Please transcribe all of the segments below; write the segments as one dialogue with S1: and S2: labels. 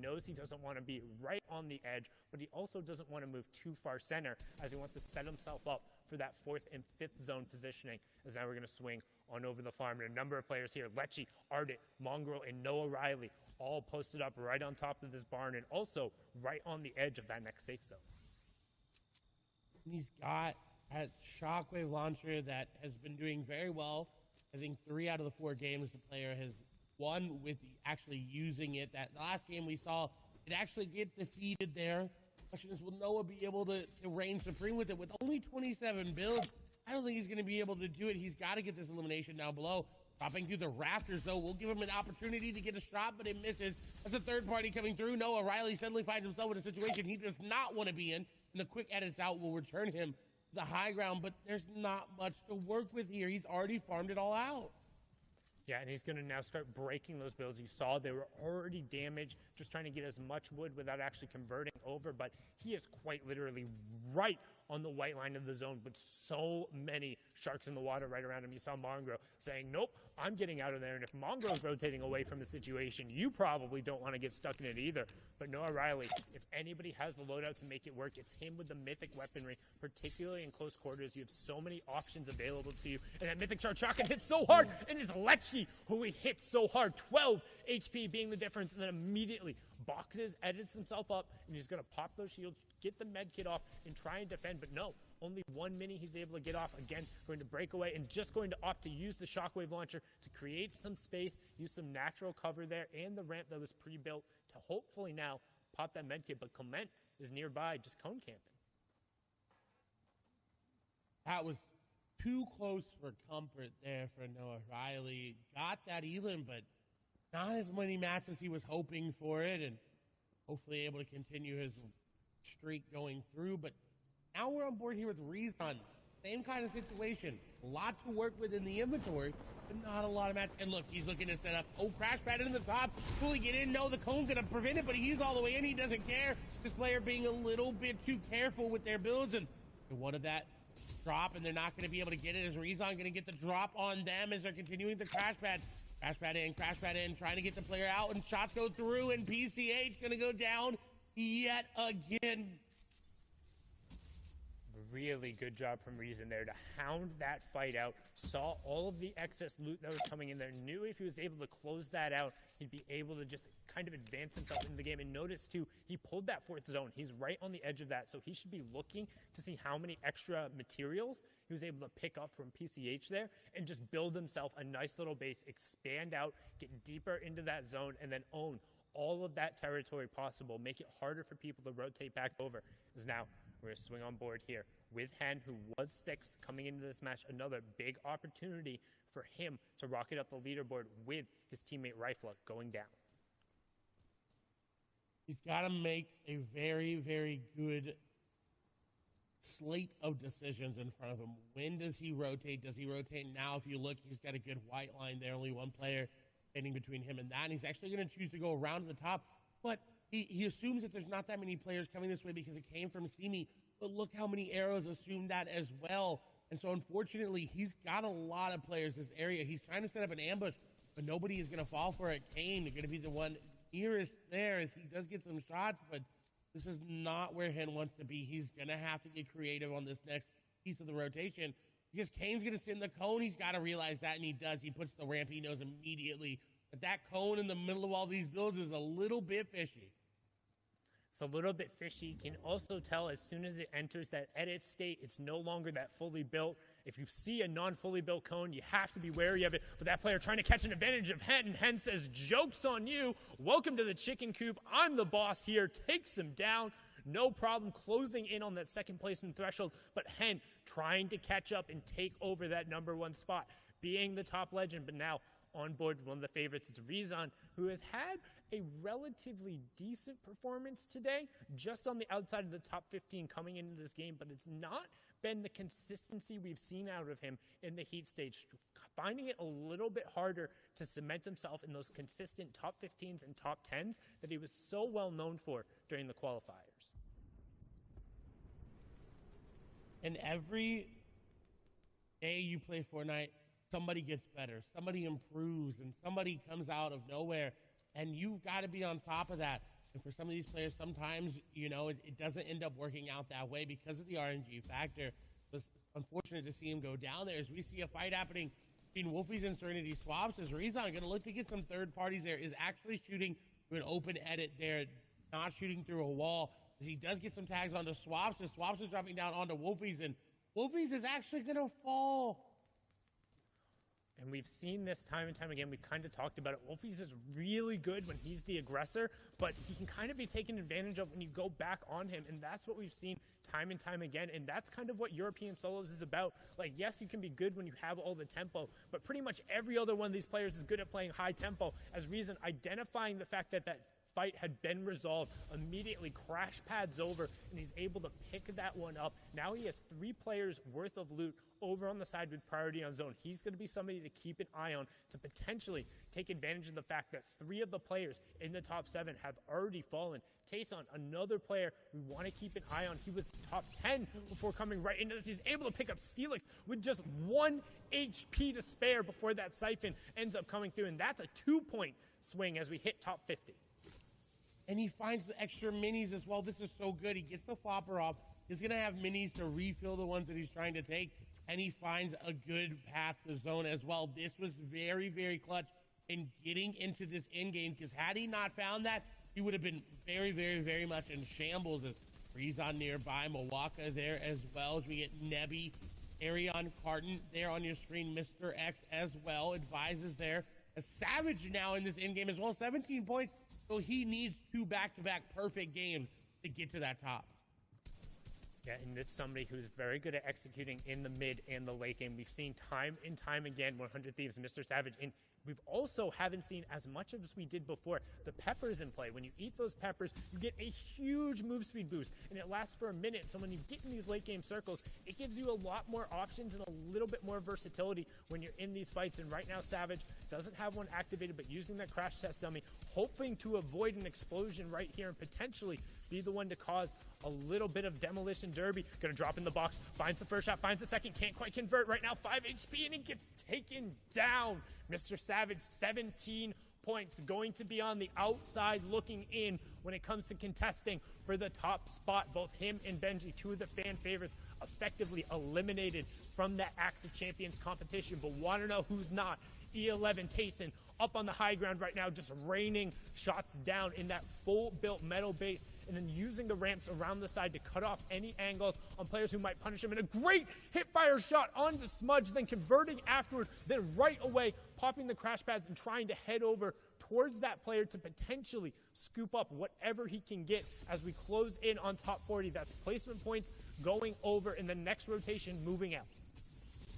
S1: knows he doesn't want to be right on the edge, but he also doesn't want to move too far center as he wants to set himself up for that 4th and 5th zone positioning. As now we're going to swing on over the farm. And a number of players here, Lecce, Ardit, Mongrel, and Noah Riley, all posted up right on top of this barn and also right on the edge of that next safe zone.
S2: He's got a shockwave launcher that has been doing very well. I think 3 out of the 4 games the player has won with actually using it. That last game we saw it actually get defeated there. The question is, will Noah be able to reign supreme with it? With only 27 builds, I don't think he's going to be able to do it. He's got to get this elimination down below. Dropping through the rafters, though, will give him an opportunity to get a shot, but it misses. That's a third party coming through. Noah Riley suddenly finds himself in a situation he does not want to be in, and the quick edits out will return him to the high ground, but there's not much to work with here. He's already farmed it all out.
S1: Yeah, and he's going to now start breaking those builds. You saw they were already damaged, just trying to get as much wood without actually converting over, but he is quite literally right on the white line of the zone with so many sharks in the water right around him. You saw Mongrel saying, nope, I'm getting out of there, and if Mongrel's rotating away from the situation, you probably don't want to get stuck in it either. But Noah Riley, if anybody has the loadout to make it work, it's him with the mythic weaponry, particularly in close quarters. You have so many options available to you, and that mythic charge shotgun hits so hard, and it's Lecce who he hits so hard, 12 HP being the difference, and then immediately boxes, edits himself up, and he's going to pop those shields, get the med kit off, and try and defend. But no, only 1 mini he's able to get off. Again, going to break away and just going to opt to use the shockwave launcher to create some space, use some natural cover there, and the ramp that was pre-built to hopefully now pop that med kit. But Clement is nearby, just cone camping.
S2: That was too close for comfort there for Noah Riley. Got that Elam, but not as many matches he was hoping for it, and hopefully able to continue his streak going through. But now we're on board here with Rezon. Same kind of situation. A lot to work with in the inventory, but not a lot of matches. And look, he's looking to set up. Oh, crash pad in the top. Will he get in? No, the cone's going to prevent it, but he's all the way in. He doesn't care. This player being a little bit too careful with their builds, and what of that drop, and they're not going to be able to get it. Is Rezon going to get the drop on them as they're continuing the crash pad? Crash pad in, trying to get the player out, and shots go through, and PCH going to go down yet again.
S1: Really good job from Reason there to hound that fight out, saw all of the excess loot that was coming in there, knew if he was able to close that out, he'd be able to just kind of advance himself in the game. And notice, too, he pulled that 4th zone. He's right on the edge of that, so he should be looking to see how many extra materials he was able to pick up from PCH there and just build himself a nice little base, expand out, get deeper into that zone, and then own all of that territory possible, make it harder for people to rotate back over. Because now we're going to swing on board here with Hen, who was 6th coming into this match. Another big opportunity for him to rocket up the leaderboard with his teammate Rifla going down.
S2: He's got to make a very, very good slate of decisions in front of him. When does he rotate? Does he rotate now? If you look, he's got a good white line there. Only one player standing between him and that. And he's actually going to choose to go around to the top. But he assumes that there's not that many players coming this way because it came from Simi. But look how many arrows assume that as well. And so, unfortunately, he's got a lot of players this area. He's trying to set up an ambush, but nobody is going to fall for it. Kane is going to be the one nearest there as he does get some shots, but this is not where Hen wants to be. He's going to have to get creative on this next piece of the rotation because Kane's going to sit in the cone. He's got to realize that, and he does. He puts the ramp. He knows immediately that that cone in the middle of all these builds is a little bit fishy.
S1: It's a little bit fishy. You can also tell as soon as it enters that edit state, it's no longer that fully built. If you see a non-fully built cone, you have to be wary of it. But that player trying to catch an advantage of Hen, and Hen says, joke's on you. Welcome to the chicken coop. I'm the boss here. Takes him down. No problem closing in on that second placement threshold. But Hen trying to catch up and take over that #1 spot, being the top legend. But now on board, one of the favorites is Rezon, who has had a relatively decent performance today, just on the outside of the top 15 coming into this game, but it's not been the consistency we've seen out of him in the heat stage, finding it a little bit harder to cement himself in those consistent top 15s and top 10s that he was so well known for during the qualifiers.
S2: And every day you play Fortnite, somebody gets better, somebody improves, and somebody comes out of nowhere, and you've got to be on top of that. And for some of these players, sometimes, you know, it doesn't end up working out that way because of the RNG factor. It's unfortunate to see him go down there as we see a fight happening between Wolfies and Serenity Swaps as Rezon going to look to get some third parties there, is actually shooting through an open edit there, not shooting through a wall. As he does get some tags onto Swaps, as Swaps is dropping down onto Wolfies, and Wolfies is actually going to fall.
S1: And we've seen this time and time again. We kind of talked about it. Wolfies is really good when he's the aggressor, but he can kind of be taken advantage of when you go back on him. And that's what we've seen time and time again. And that's kind of what European solos is about. Like, yes, you can be good when you have all the tempo, but pretty much every other one of these players is good at playing high tempo. As Rezon identifying the fact that that fight had been resolved, immediately crash pads over, and he's able to pick that one up. Now he has 3 players worth of loot over on the side with priority on zone. He's going to be somebody to keep an eye on to potentially take advantage of the fact that 3 of the players in the top 7 have already fallen. Tayson, another player we want to keep an eye on. He was top 10 before coming right into this. He's able to pick up Steelix with just 1 HP to spare before that siphon ends up coming through, and that's a 2-point swing as we hit top 50.
S2: And he finds the extra minis as well. This is so good. He gets the flopper off. He's going to have minis to refill the ones that he's trying to take. And he finds a good path to zone as well. This was very, very clutch in getting into this end game, because had he not found that, he would have been very, very, very much in shambles. As Rezon nearby, Mawaka there as well, as we get Nebby, Arion, Carton there on your screen. Mr. X as well advises there. A Savage now in this end game as well, 17 points. So he needs 2 back-to-back perfect games to get to that top.
S1: Yeah, and it's somebody who's very good at executing in the mid and the late game. We've seen time and time again 100 Thieves and Mr. Savage, and we've also haven't seen as much as we did before. The peppers in play. When you eat those peppers, you get a huge move speed boost, and it lasts for a minute. So when you get in these late game circles, it gives you a lot more options and a little bit more versatility when you're in these fights. And right now, Savage doesn't have one activated, but using that crash test dummy, hoping to avoid an explosion right here and potentially be the one to cause a little bit of demolition derby. Gonna drop in the box, finds the first shot, finds the second, can't quite convert. Right now, 5 HP, and he gets taken down. Mr. Savage, 17 points, going to be on the outside looking in when it comes to contesting for the top spot. Both him and Benji, 2 of the fan favorites, effectively eliminated from that Axe of Champions competition. But want to know who's not? E11 Tayson up on the high ground right now, just raining shots down in that full built metal base, and then using the ramps around the side to cut off any angles on players who might punish him. And a great hip fire shot onto Smudge, then converting afterward, then right away popping the crash pads and trying to head over towards that player to potentially scoop up whatever he can get as we close in on top 40. That's placement points going over in the next rotation, moving out.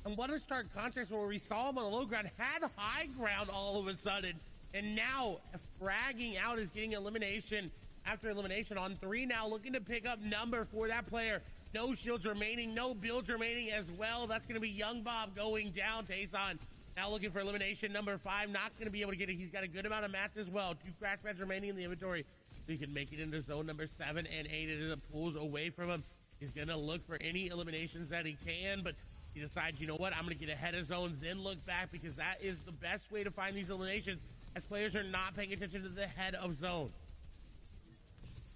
S2: And what a stark contrast where we saw him on the low ground, had high ground all of a sudden, and now fragging out is getting elimination after elimination on 3 now, looking to pick up number for that player. No shields remaining, no builds remaining as well. That's going to be Young Bob going down. Tayson now looking for elimination number 5, not going to be able to get it. He's got a good amount of mats as well. 2 crash pads remaining in the inventory, so he can make it into zone number 7 and 8 as it pulls away from him. He's going to look for any eliminations that he can, but he decides, you know what, I'm going to get ahead of zones, then look back, because that is the best way to find these eliminations, as players are not paying attention to the head of zone.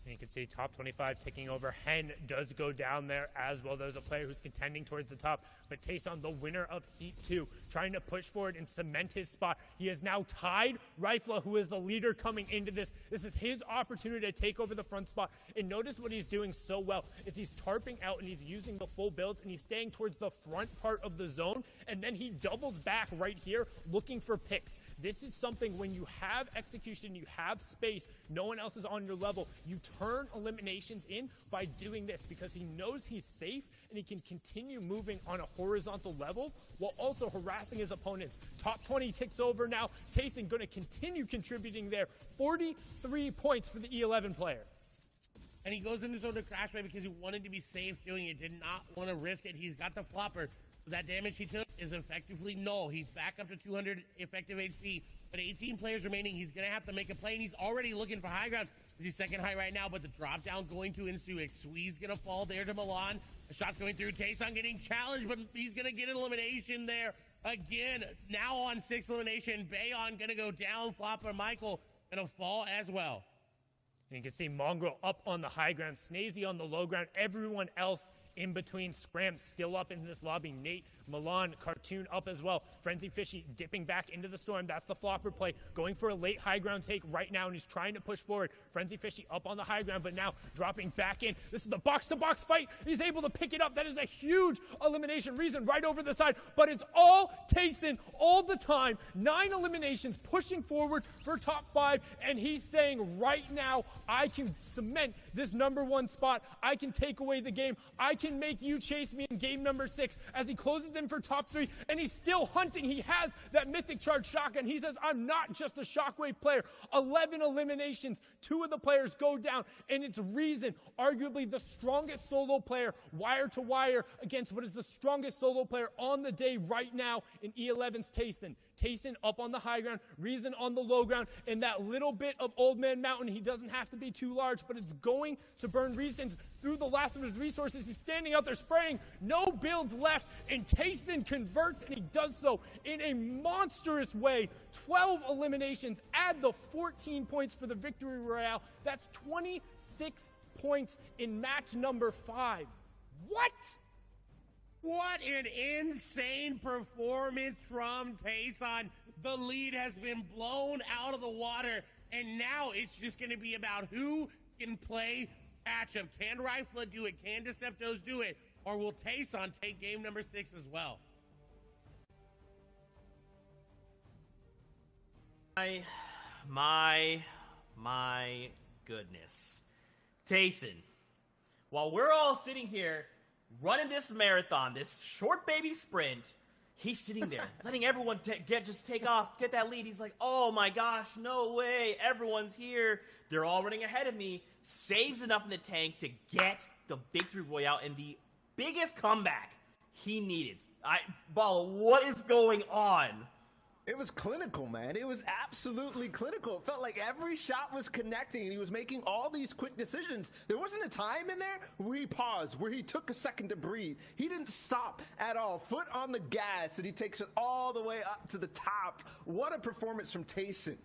S1: And you can see top 25 ticking over. Hen does go down there as well. There's a player who's contending towards the top. But Tayson, the winner of Heat 2, trying to push forward and cement his spot. He has now tied Rifla, who is the leader coming into this. This is his opportunity to take over the front spot. And notice what he's doing so well is he's tarping out and he's using the full builds and he's staying towards the front part of the zone. And then he doubles back right here looking for picks. This is something when you have execution, you have space, no one else is on your level, you turn eliminations in by doing this because he knows he's safe and he can continue moving on a horizontal level while also harassing his opponents. Top 20 ticks over now. Tayson going to continue contributing there. 43 points for the E11 player.
S2: And he goes into zone to crash play because he wanted to be safe doing it, did not want to risk it. He's got the flopper. So that damage he took is effectively null. He's back up to 200 effective HP, but 18 players remaining. He's going to have to make a play, and he's already looking for high ground. He's second high right now, but the drop down going to ensue. Xwee's going to fall there to Milan. The shot's going through. Tayson getting challenged, but he's going to get an elimination there. Again, now on 6th elimination. Bayon going to go down. Flopper Michael going to fall as well.
S1: And you can see Mongrel up on the high ground, Snazy on the low ground, everyone else in between. Scram still up in this lobby. Nate, Milan, Cartoon up as well. Frenzy Fishy dipping back into the storm. That's the flopper play. Going for a late high ground take right now, and he's trying to push forward. Frenzy Fishy up on the high ground, but now dropping back in. This is the box-to-box fight. He's able to pick it up. That is a huge elimination. Reason right over the side, but it's all Tayson all the time. 9 eliminations, pushing forward for top 5, and he's saying right now, I can cement this #1 spot. I can take away the game. I can make you chase me in game number 6 as he closes in for top 3, and he's still hunting. He has that mythic charge shotgun. He says, I'm not just a shockwave player. 11 eliminations, 2 of the players go down, and it's Reason, arguably the strongest solo player, wire to wire, against what is the strongest solo player on the day right now in E11's Tayson. Tayson up on the high ground, Reason on the low ground, and that little bit of Old Man Mountain, he doesn't have to be too large, but it's going to burn Reason through the last of his resources. He's standing out there spraying, no builds left, and Tayson converts, and he does so in a monstrous way. 12 eliminations, add the 14 points for the victory royale. That's 26 points in match number 5. What?
S2: What an insane performance from Tayson. The lead has been blown out of the water, and now it's just going to be about who can play catch-up. Can Rifla do it? Can Deceptos do it? Or will Tayson take game number 6 as well?
S3: My goodness. Tayson, while we're all sitting here running this marathon, this short baby sprint, he's sitting there letting everyone just take off, get that lead. He's like, oh my gosh, no way, everyone's here. They're all running ahead of me. Saves enough in the tank to get the victory royale and the biggest comeback he needed. Ball, what is going on?
S4: It was clinical, man. It was absolutely clinical. It felt like every shot was connecting, and he was making all these quick decisions. There wasn't a time in there where he paused, where he took a second to breathe. He didn't stop at all. Foot on the gas, and he takes it all the way up to the top. What a performance from Tayson.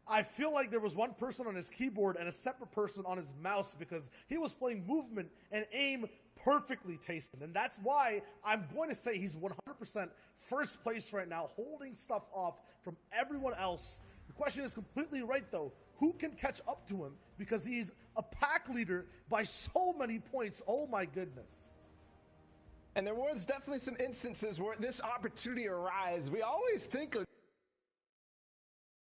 S5: I feel like there was one person on his keyboard and a separate person on his mouse because he was playing movement and aim perfectly, Tayson. And that's why I'm going to say he's 100% first place right now, holding stuff off from everyone else. The question is completely right, though. Who can catch up to him? Because he's a pack leader by so many points. Oh, my goodness.
S4: And there was definitely some instances where this opportunity arose. We always think of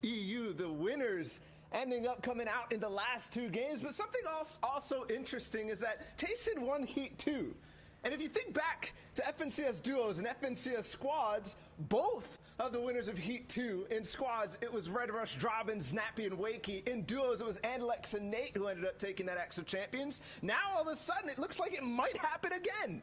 S4: EU, the winners, ending up coming out in the last 2 games. But something else also interesting is that Tayson won Heat 2. And if you think back to FNCS duos and FNCS squads, both of the winners of Heat 2 in squads, it was Red Rush, Drobbin, Snappy, and Wakey. In duos, it was Andalex and Nate who ended up taking that X of Champions. Now, all of a sudden, it looks like it might happen again.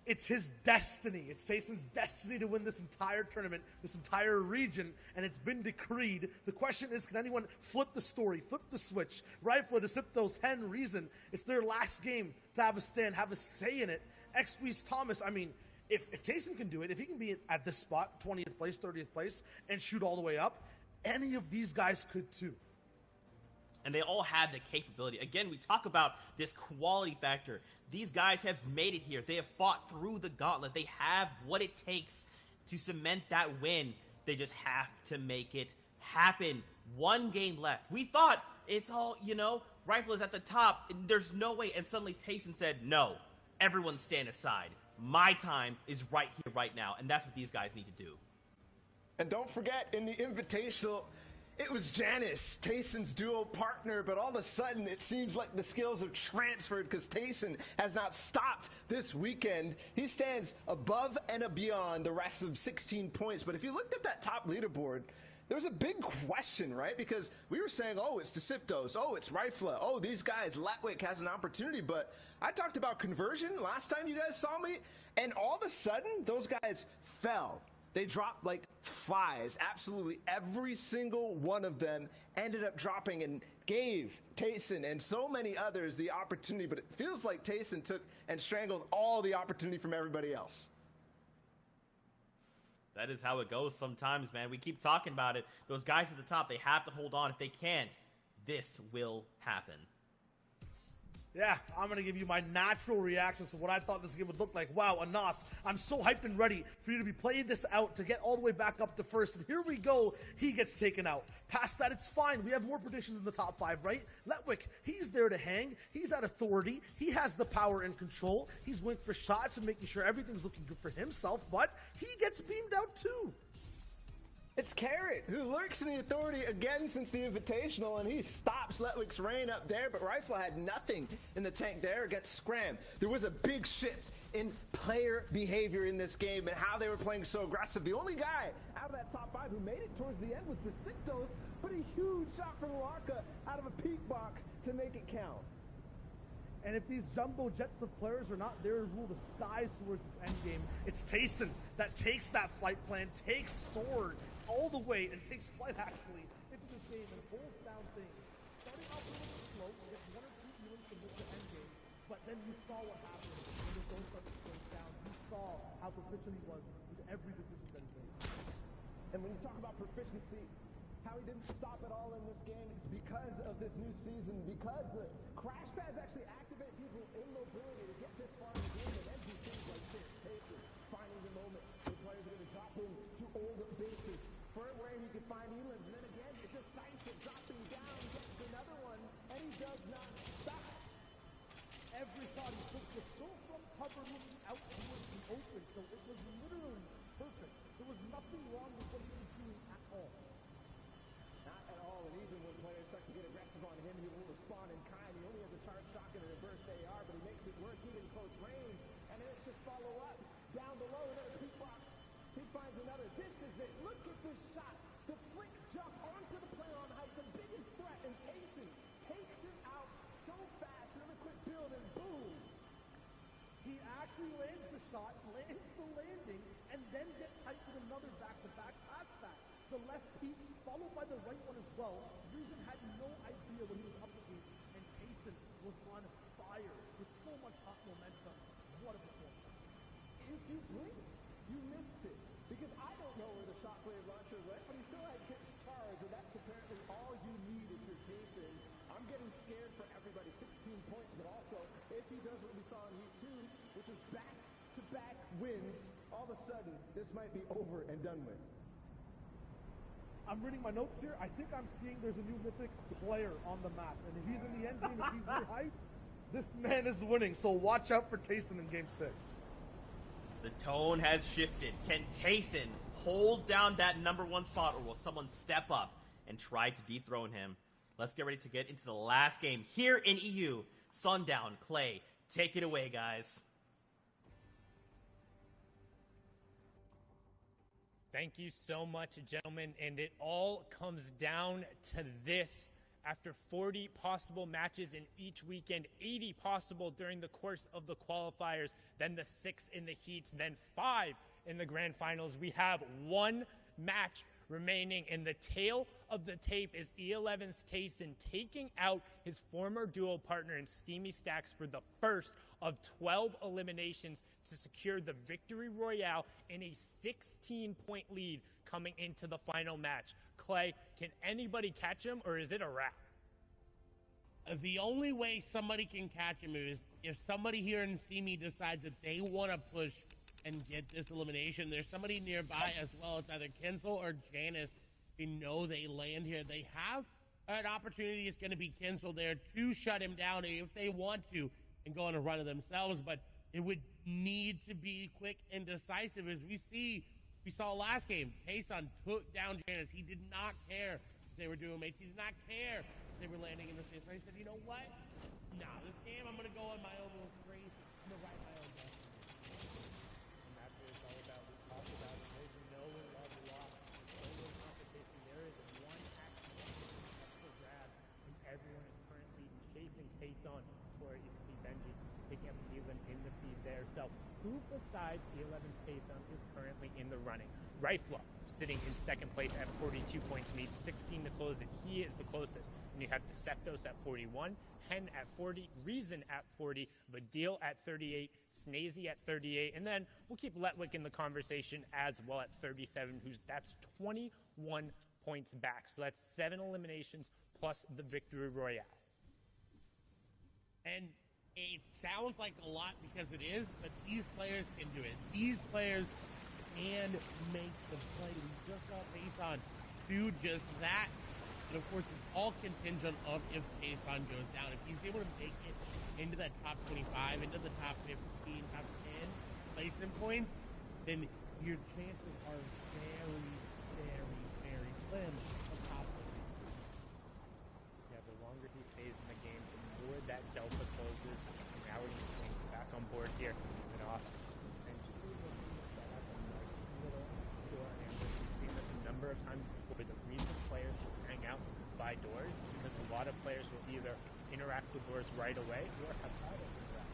S5: It's his destiny. It's Tayson's destiny to win this entire tournament, this entire region, and it's been decreed. The question is, can anyone flip the story, flip the switch? Rifla, Deceptos, Hen, Reason, it's their last game to have a stand, have a say in it. XP's Thomas, I mean, if Tayson can do it, if he can be at this spot, 20th place, 30th place, and shoot all the way up, any of these guys could too.
S3: And they all have the capability. Again, we talk about this quality factor. These guys have made it here. They have fought through the gauntlet. They have what it takes to cement that win. They just have to make it happen. 1 game left. We thought it's all, Rifle is at the top. And there's no way. And suddenly Tayson said, no, everyone stand aside. My time is right here, right now. And that's what these guys need to do.
S4: And don't forget, in the Invitational, it was Janice, Tayson's duo partner, but all of a sudden it seems like the skills have transferred because Tayson has not stopped this weekend. He stands above and beyond the rest of 16 points. But if you looked at that top leaderboard, there was a big question, right? Because we were saying, oh, it's Deceptos, oh, it's Rifla, oh, these guys, Latwick has an opportunity. But I talked about conversion last time you guys saw me, and all of a sudden those guys fell. They dropped like flies. Absolutely every single one of them ended up dropping and gave Tayson and so many others the opportunity. But it feels like Tayson took and strangled all the opportunity from everybody else.
S3: That is how it goes sometimes, man. We keep talking about it. Those guys at the top, they have to hold on. If they can't, this will happen.
S5: Yeah, I'm going to give you my natural reactions to what I thought this game would look like. Wow, Anas, I'm so hyped and ready for you to be playing this out to get all the way back up to first. And here we go. He gets taken out. Past that, it's fine. We have more predictions in the top 5, right? Letwick, he's there to hang. He's at authority. He has the power and control. He's waiting for shots and making sure everything's looking good for himself. But he gets beamed out too.
S4: It's Carrot, who lurks in the authority again since the Invitational, and he stops Letwick's reign up there, but Rifle had nothing in the tank there against Scram. There was a big shift in player behavior in this game and how they were playing so aggressive. The only guy out of that top 5 who made it towards the end was the Sictos, but a huge shot from Larka out of a peak box to make it count.
S5: And if these jumbo jets of players are not there to rule the skies towards this endgame, it's Tayson that takes that flight plan, takes Sword all the way, and takes flight actually into this game and holds down things. Starting off a little slow, gets 1 or 2 units to miss the endgame, but then you saw what happened when the zone started to close down. You saw how proficient he was with every decision that he made.
S4: And when you talk about proficiency, how he didn't stop at all in this game, it's because of this new season, because the crash pads actually activate people in mobility to get this far in the game, and then do things like this, Tayson finding the moment where players are going to drop in to old bases, for where he can find Elands, and then again, it's decisive, dropping down, gets another one, and he does not stop.
S5: Every shot he took was so from cover looking out towards the open, so it was literally perfect. There was nothing wrong with what he was doing at all.
S4: Not at all, and even when players start to get aggressive on him, he will respond in kind. He only has a charged shotgun and a burst AR, but he makes it work even close range, and then it's just follow up. Down below, another peak box. He finds another. This is it. Look at this shot. The flick jump onto the player on height, the biggest threat, and Tayson takes it out so fast. Another quick build, and boom.
S5: He actually lands the shot, lands the landing, and then gets hyped with another back-to-back past that. The left peak, followed by the right one as well. Reason had no idea what he was up against, and Tayson was on fire with so much hot momentum. What a performance.
S4: If you blinked, you missed it. Because I don't know where the shockwave launcher went, but he still had kicked charge, and that's apparently all you need if you're Tayson. I'm getting scared for everybody. 16 points, but also, if he does what we saw in Heat 2, which is back-to-back wins, all of a sudden, this might be over and done with.
S5: I'm reading my notes here. I think I'm seeing there's a new mythic player on the map. And if he's in the end game, if he's very hyped, this man is winning. So watch out for Tayson in Game 6.
S3: The tone has shifted. Can Tayson hold down that number 1 spot, or will someone step up and try to dethrone him? Let's get ready to get into the last game here in EU. Sundown, Clay, take it away, guys.
S1: Thank you so much, gentlemen. And it all comes down to this. After 40 possible matches in each weekend, 80 possible during the course of the qualifiers, then the 6 in the heats, then 5 in the grand finals, we have 1 match remaining. And the tail of the tape is E11's Tayson taking out his former duo partner in Steamy Stacks for the first of 12 eliminations to secure the victory royale in a 16-point lead coming into the final match. Clay, can anybody catch him, or is it a wrap?
S2: The only way somebody can catch him is if somebody here in Steamy decides that they want to push and get this elimination. There's somebody nearby as well. It's either Kinsel or Janice. You know they land here. They have an opportunity. It's going to be Kinsel there to shut him down if they want to and go on a run of themselves. But it would need to be quick and decisive. As we saw last game, Tayson took down Janice. He did not care if they were doing mates. He did not care if they were landing in the same place. He said, you know what? Nah, this game I'm going to go on my own little crazy. I'm going to ride my own bus.
S1: And that's what it's all about. We talk about it. There's no love lost. Solo competition. There is one action up for grabs, and everyone is currently chasing Tayson for it. You see Benji picking up Elan in the feed there. So who besides E11's Tayson is currently in the running? Rifla sitting in second place at 42 points, needs 16 to close it. He is the closest. And you have Deceptos at 41, Hen at 40, Reason at 40, Vadil at 38, Snazy at 38, and then we'll keep Letwick in the conversation as well at 37, that's 21 points back. So that's 7 eliminations plus the victory royale.
S2: And it sounds like a lot because it is, but these players can do it. These players can make the play. We just saw Tayson do just that. And of course, it's all contingent on if Tayson goes down. If he's able to make it into that top 25, into the top 15, top 10 placement points, then your chances are very, very, very slim of top 10.
S1: Yeah, the longer he stays in the game, the more that delta closes. And now we're going to swing back on board here. And Austin essentially looking to set up a nice little door ambush. We've seen this a number of times before. The reason players will hang out by doors is because a lot of players will either interact with doors right away or have auto interact.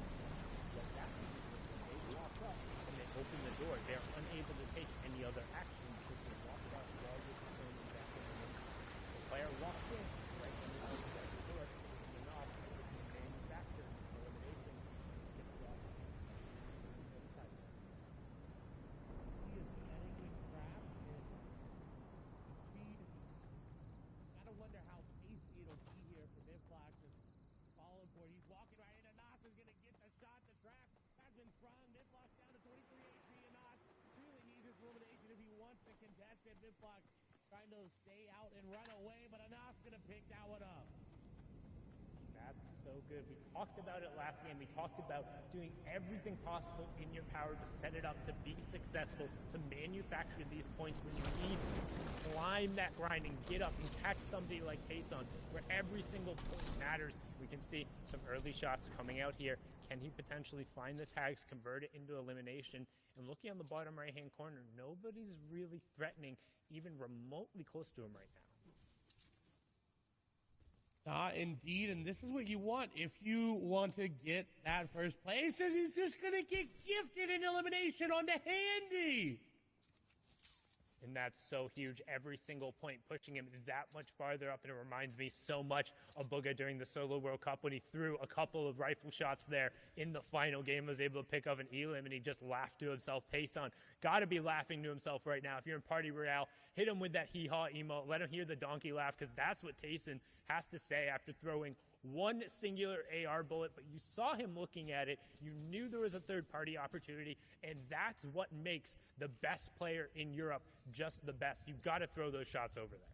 S1: What that means is when they walk up and they open the door, they're unable to take any other action because they walk up while you're standing back in the room. The player walks in right when you open the door, it's enough to manufacture elimination. Gets off the other side.
S2: He is setting the trap, and Speed, gotta wonder how tasty it'll be here for Bivlock to follow board. He's walking right into Nas, is gonna get the shot. The trap has been sprung. Bivlock down to 23 HP, and Nas really needs his elimination if he wants to contest it. Bivlock trying to stay out and run away, but Anas gonna pick that one up.
S1: That's so good. We talked about it last game. We talked about doing everything possible in your power to set it up to be successful, to manufacture these points when you need to climb that grind and get up and catch somebody like Tayson, where every single point matters. We can see some early shots coming out here. Can he potentially find the tags, convert it into elimination? And looking on the bottom right-hand corner, nobody's really threatening even remotely close to him right now.
S2: Indeed, and this is what you want if you want to get that first play. He says he's just going to get gifted an elimination onto Handy.
S1: And that's so huge. Every single point pushing him that much farther up. And it reminds me so much of Bugha during the Solo World Cup when he threw a couple of rifle shots there in the final game, was able to pick up an elim, and he just laughed to himself. Tayson got to be laughing to himself right now. If you're in Party Royale, hit him with that hee-haw emote. Let him hear the donkey laugh, because that's what Tayson has to say after throwing one singular AR bullet, but you saw him looking at it. You knew there was a third-party opportunity, and that's what makes the best player in Europe just the best. You've got to throw those shots over there.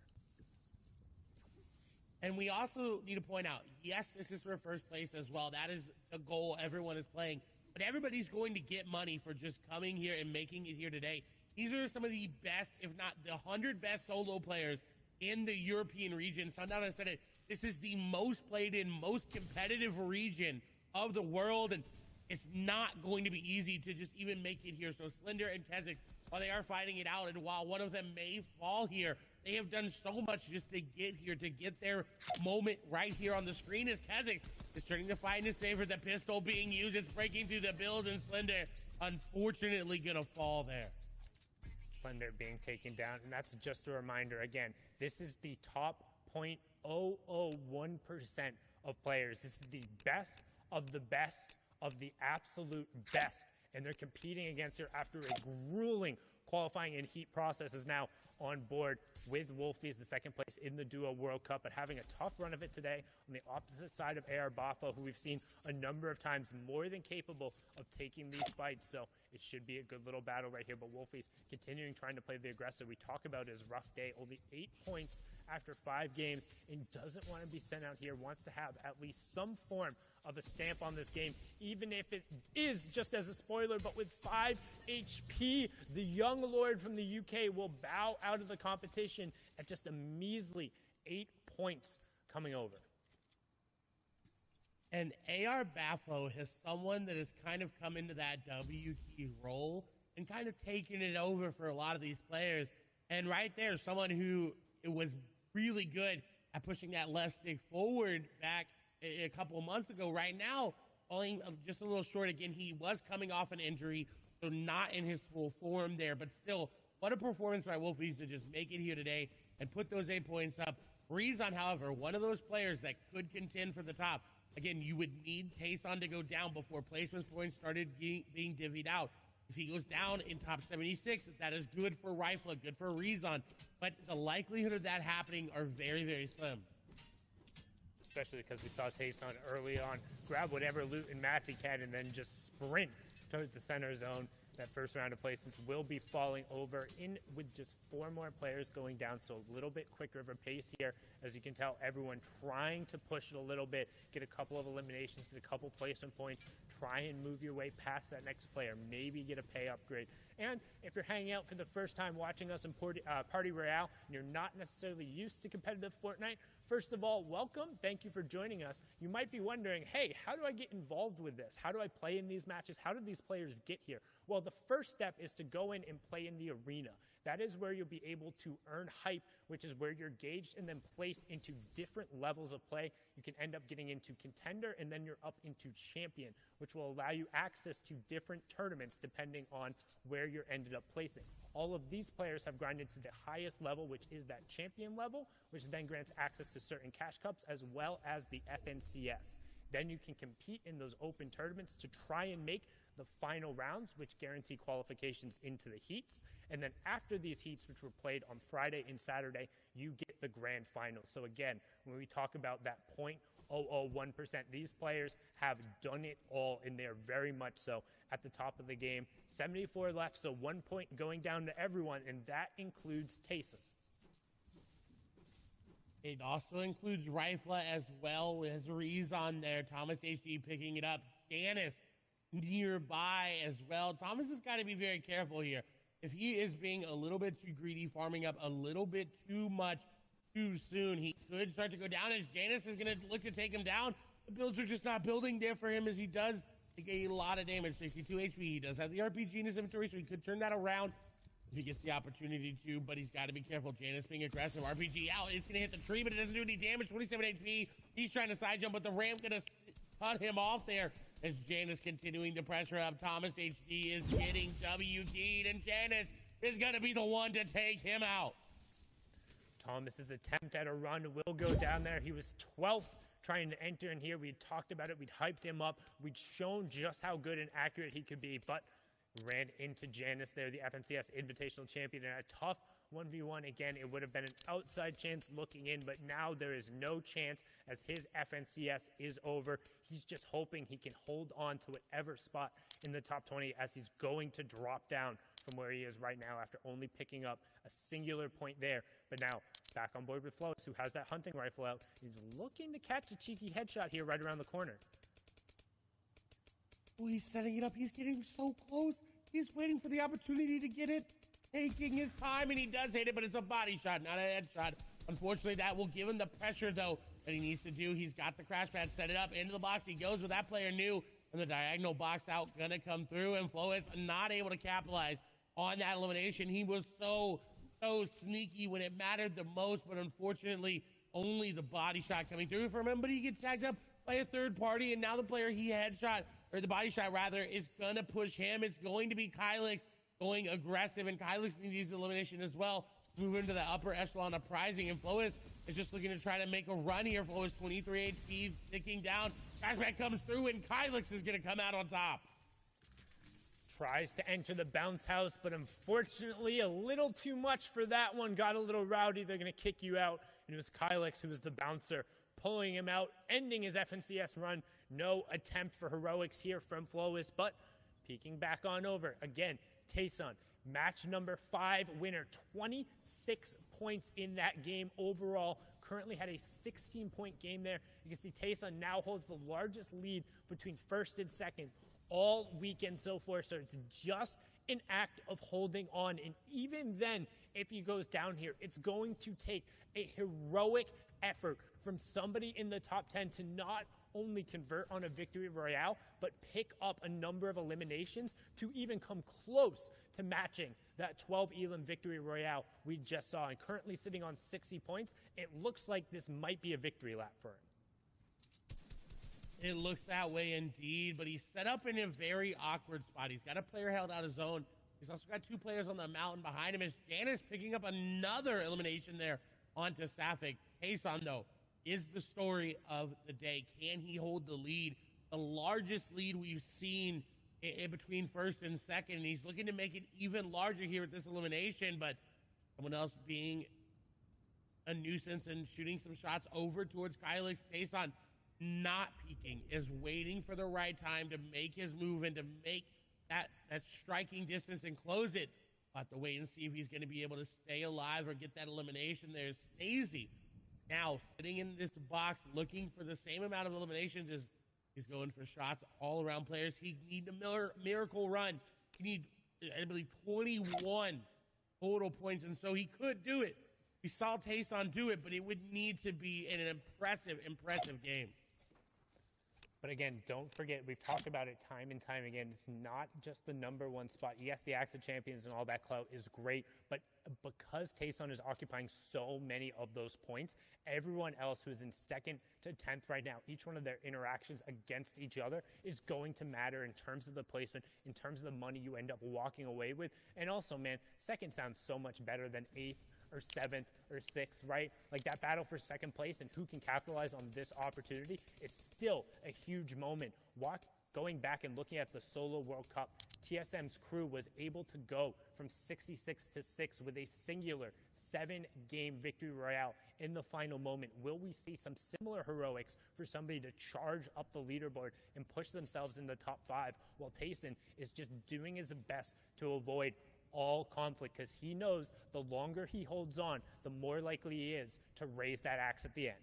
S2: And we also need to point out, yes, this is for first place as well. That is the goal everyone is playing. But everybody's going to get money for just coming here and making it here today. These are some of the best, if not the 100 best solo players in the European region. Sundown has said it. This is the most played in, most competitive region of the world, and it's not going to be easy to just even make it here. So Slender and Kezik, while they are fighting it out, and while one of them may fall here, they have done so much just to get here, to get their moment right here on the screen. As Kezik is turning the fight in his favor, the pistol being used, it's breaking through the build, and Slender unfortunately gonna fall there.
S1: Slender being taken down, and that's just a reminder, again, this is the top 0.001% of players. This is the best of the absolute best, and they're competing against her after a grueling qualifying and heat process. Is now on board with Wolfie as the second place in the Duo World Cup, but having a tough run of it today on the opposite side of AR Bafa, who we've seen a number of times more than capable of taking these fights. So it should be a good little battle right here, but Wolfie's continuing trying to play the aggressor. We talk about his rough day, only 8 points after 5 games, and doesn't want to be sent out here, wants to have at least some form of a stamp on this game, even if it is just as a spoiler. But with 5 HP, the young lord from the UK will bow out of the competition at just a measly 8 points coming over.
S2: And AR Bafo is someone that has kind of come into that W key role and kind of taken it over for a lot of these players. And right there, someone who was really good at pushing that left stick forward back a couple of months ago. Right now, falling just a little short again. He was coming off an injury, so not in his full form there. But still, what a performance by Wolfies to just make it here today and put those 8 points up. Rezon, however, one of those players that could contend for the top. Again, you would need Tayson to go down before placements points started being divvied out. If he goes down in top 76, that is good for Rifle, good for Rezon. But the likelihood of that happening are very, very slim.
S1: especially because we saw Tayson early on grab whatever loot and mats he can and then just sprint towards the center zone. That first round of placements will be falling over in with just 4 more players going down, so a little bit quicker of a pace here. As you can tell, everyone trying to push it a little bit, get a couple of eliminations, get a couple placement points, try and move your way past that next player, maybe get a pay upgrade. And if you're hanging out for the first time watching us in Party Royale and you're not necessarily used to competitive Fortnite, first of all, welcome. Thank you for joining us. You might be wondering, hey, how do I get involved with this? How do I play in these matches? How did these players get here? Well, the first step is to go in and play in the arena. That is where you'll be able to earn hype, which is where you're gauged and then placed into different levels of play. You can end up getting into contender, and then you're up into champion, which will allow you access to different tournaments depending on where you're ended up placing. All of these players have grinded to the highest level, which is that champion level, which then grants access to certain cash cups as well as the FNCS. Then you can compete in those open tournaments to try and make the final rounds, which guarantee qualifications into the heats. And then after these heats, which were played on Friday and Saturday, you get the grand final. So again, when we talk about that 0.001%, these players have done it all, and they're very much so at the top of the game. 74 left, so 1 point going down to everyone, and that includes Tayson.
S2: It also includes Rifla as well as Reese on there. Thomas HD picking it up. Janice nearby as well. Thomas has got to be very careful here. If he is being a little bit too greedy, farming up a little bit too much too soon, he could start to go down as Janice is going to look to take him down. The builds are just not building there for him as he does take a lot of damage. 62 HP. He does have the RPG in his inventory, so he could turn that around if he gets the opportunity to, but he's got to be careful. Janice being aggressive. RPG out. It's going to hit the tree, but it doesn't do any damage. 27 HP. He's trying to side jump, but the ramp going to cut him off there as Janice continuing to pressure up. Thomas HD is getting WD'd, and Janice is going to be the one to take him out.
S1: Thomas's attempt at a run will go down there. He was 12th trying to enter in here. We talked about it. We'd hyped him up. We'd shown just how good and accurate he could be, but ran into Janice there, the FNCS Invitational Champion, in a tough 1v1. Again, it would have been an outside chance looking in, but now there is no chance as his FNCS is over. He's just hoping he can hold on to whatever spot in the top 20 as he's going to drop down from where he is right now after only picking up a singular point there. But now back on board with Flowis, who has that hunting rifle out. He's looking to catch a cheeky headshot here right around the corner.
S2: Oh, he's setting it up. He's getting so close. He's waiting for the opportunity to get it, taking his time, and he does hit it, but it's a body shot, not a headshot. Unfortunately, that will give him the pressure, though, that he needs to do. He's got the crash pad, set it up into the box. He goes with that player new, and the diagonal box out gonna come through, and Flowis not able to capitalize on that elimination. He was so sneaky when it mattered the most, but unfortunately, only the body shot coming through from him, but he gets tagged up by a third party, and now the player he headshot, or the body shot rather, is gonna push him. It's going to be Kylix going aggressive, and Kylix needs elimination as well. Move into the upper echelon of prizing, and Flowis is just looking to try to make a run here. Flowis 23 HP, ticking down. Cashback comes through, and Kylix is gonna come out on top.
S1: Tries to enter the bounce house, but unfortunately a little too much for that one. Got a little rowdy. They're going to kick you out. And it was Kylix who was the bouncer, pulling him out, ending his FNCS run. No attempt for heroics here from Flowis, but peeking back on over. Again, Tayson, match number 5 winner, 26 points in that game overall. Currently had a 16-point game there. You can see Tayson now holds the largest lead between first and second all weekend so far, so it's just an act of holding on. And even then, if he goes down here, it's going to take a heroic effort from somebody in the top 10 to not only convert on a victory royale, but pick up a number of eliminations to even come close to matching that 12 elim victory royale we just saw. And currently sitting on 60 points, it looks like this might be a victory lap for him.
S2: It looks that way indeed, but he's set up in a very awkward spot. He's got a player held out of zone. He's also got 2 players on the mountain behind him as Janice picking up another elimination there onto Sapphic. Tayson, though, is the story of the day. Can he hold the lead? The largest lead we've seen in between first and second, and he's looking to make it even larger here with this elimination, but someone else being a nuisance and shooting some shots over towards Kylix. Tayson not peeking, is waiting for the right time to make his move and to make that striking distance and close it. We'll have to wait and see if he's going to be able to stay alive or get that elimination. There's Snazy now sitting in this box looking for the same amount of eliminations as he's going for shots all around players. He need a miracle run. He need, I believe, 21 total points, and so he could do it. We saw Tayson do it, but it would need to be an impressive game.
S1: But again, don't forget, we've talked about it time and time again. It's not just the number one spot. Yes, the Axe of Champions and all that clout is great, but because Tayson is occupying so many of those points, everyone else who is in 2nd to 10th right now, each one of their interactions against each other is going to matter in terms of the placement, in terms of the money you end up walking away with. And also, man, 2nd sounds so much better than 8th or 7th or 6th, right? Like that battle for 2nd place and who can capitalize on this opportunity is still a huge moment. Going back and looking at the Solo World Cup, TSM's crew was able to go from 66 to 6 with a singular 7-game victory royale in the final moment. Will we see some similar heroics for somebody to charge up the leaderboard and push themselves in the top 5 while Tayson is just doing his best to avoid all conflict, because he knows the longer he holds on, the more likely he is to raise that axe at the end.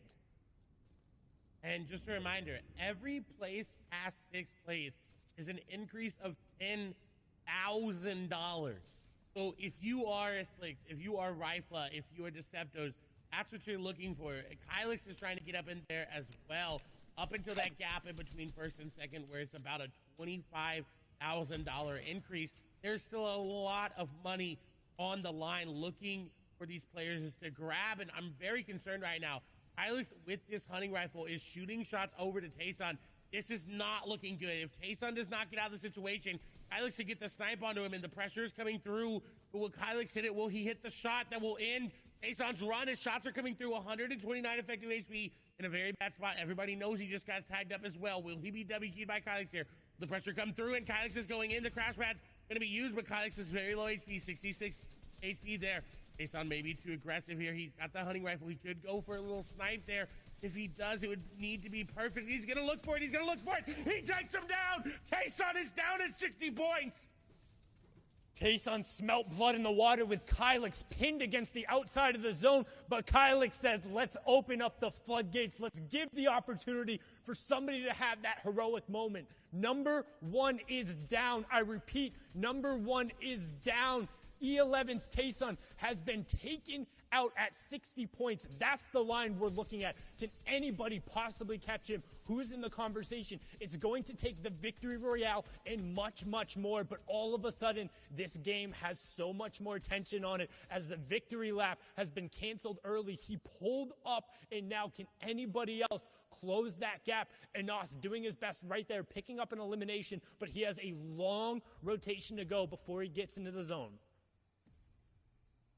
S2: And just a reminder, every place past 6th place is an increase of $10,000. So if you are a Slicks, if you are Rifla, if you are Deceptos, that's what you're looking for. Kylix is trying to get up in there as well, up until that gap in between 1st and 2nd, where it's about a $25,000 increase. There's still a lot of money on the line looking for these players to grab, and I'm very concerned right now. Kylix, with this hunting rifle, is shooting shots over to Tayson. This is not looking good. If Tayson does not get out of the situation, Kylix should get the snipe onto him, and the pressure is coming through. Will Kylix hit it? Will he hit the shot that will end Tayson's run? His shots are coming through. 129 effective HP in a very bad spot. Everybody knows he just got tagged up as well. Will he be W-keyed by Kylix here? The pressure come through, and Kylix is going in. The crash pad's going to be used, but Kylix is very low HP, 66 HP there. Tayson may be too aggressive here. He's got the hunting rifle. He could go for a little snipe there. If he does, it would need to be perfect. He's going to look for it. He's going to look for it. He takes him down. Tayson is down at 60 points.
S1: Tayson smelt blood in the water with Kylix pinned against the outside of the zone, but Kylix says, let's open up the floodgates. Let's give the opportunity for somebody to have that heroic moment. Number 1 is down. I repeat, number 1 is down. E11's Tayson has been taken out at 60 points. That's the line we're looking at. Can anybody possibly catch him? Who's in the conversation? It's going to take the victory royale and much, much more, but all of a sudden, this game has so much more tension on it as the victory lap has been canceled early. He pulled up, and now can anybody else close that gap? Anas doing his best right there, picking up an elimination, but he has a long rotation to go before he gets into the zone.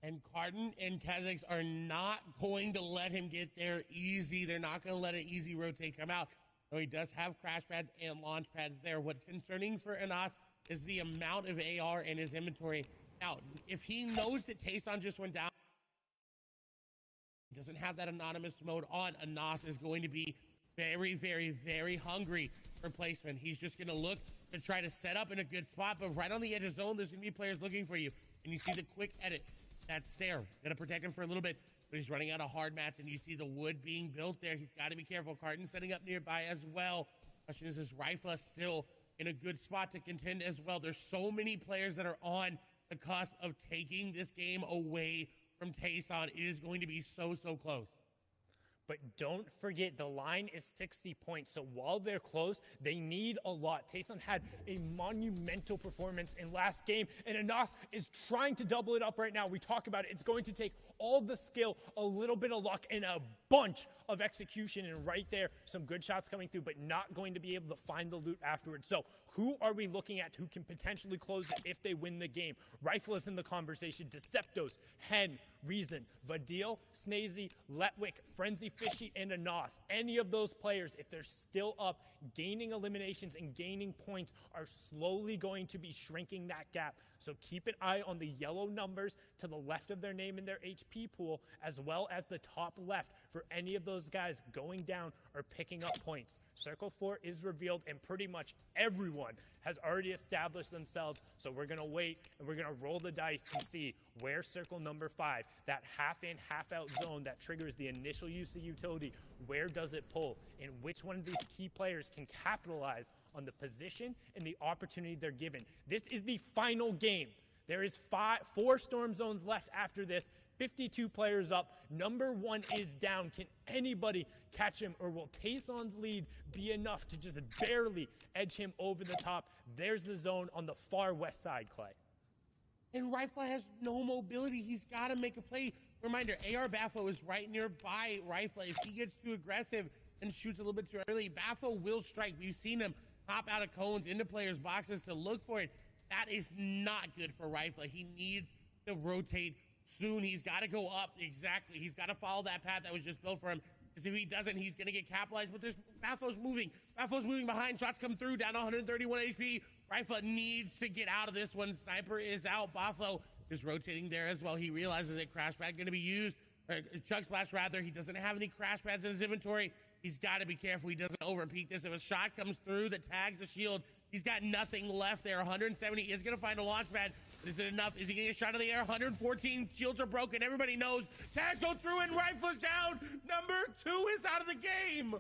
S2: And Cardin and Kazakh are not going to let him get there easy. They're not going to let an easy rotate come out. So he does have crash pads and launch pads there. What's concerning for Anas is the amount of AR in his inventory. Now, if he knows that Tayson just went down, he doesn't have that anonymous mode on, Anas is going to be very, very, very hungry for placement. He's just going to look to try to set up in a good spot, but right on the edge of zone, there's going to be players looking for you. And you see the quick edit. That's there. Going to protect him for a little bit, but he's running out of hard mats, and you see the wood being built there. He's got to be careful. Carton setting up nearby as well. Question is Rifla still in a good spot to contend as well? There's so many players that are on the cusp of taking this game away from Tayson. It is going to be so, so close.
S1: But don't forget, the line is 60 points. So while they're close, they need a lot. Tayson had a monumental performance in last game, and Anas is trying to double it up right now. We talk about it. It's going to take all the skill, a little bit of luck, and a bunch of execution. And right there, some good shots coming through, but not going to be able to find the loot afterwards. So Who are we looking at who can potentially close it if they win the game? Rifle is in the conversation. Deceptos, Hen, Reason, Vadil, Snazy, Letwick, Frenzy Fishy, and Anos. Any of those players, if they're still up, gaining eliminations and gaining points, are slowly going to be shrinking that gap. So keep an eye on the yellow numbers to the left of their name in their HP pool, as well as the top left for any of those guys going down or picking up points. Circle 4 is revealed, and pretty much everyone has already established themselves. So we're going to wait, and we're going to roll the dice and see where circle number 5, that half-in, half-out zone that triggers the initial use of utility, where does it pull? And which one of these key players can capitalize on the position and the opportunity they're given. This is the final game. There is 4 storm zones left after this. 52 players up. Number 1 is down. Can anybody catch him, or will Tayson's lead be enough to just barely edge him over the top? There's the zone on the far west side, Clay.
S2: And Rifle has no mobility. He's got to make a play. Reminder, AR Baffo is right nearby Rifle. If he gets too aggressive and shoots a little bit too early, Baffo will strike. We've seen him hop out of cones into players' boxes to look for it. That is not good for Rifle. He needs to rotate soon. He's got to go up. Exactly. He's got to follow that path that was just built for him. Because if he doesn't, he's going to get capitalized. But there's Baffo's moving. Baffo's moving behind. Shots come through. Down to 131 HP. Rifle needs to get out of this one. Sniper is out. Baffo is rotating there as well. He realizes that Crash Pad going to be used. Or Chug Splash, rather. He doesn't have any Crash Pads in his inventory. He's got to be careful he doesn't overpeak this. If a shot comes through that tags the shield, he's got nothing left there. 170 is going to find a launch pad. Is it enough? Is he getting a shot in the air? 114 shields are broken. Everybody knows. Tags go through and Rifle's down. Number 2 is out of the game.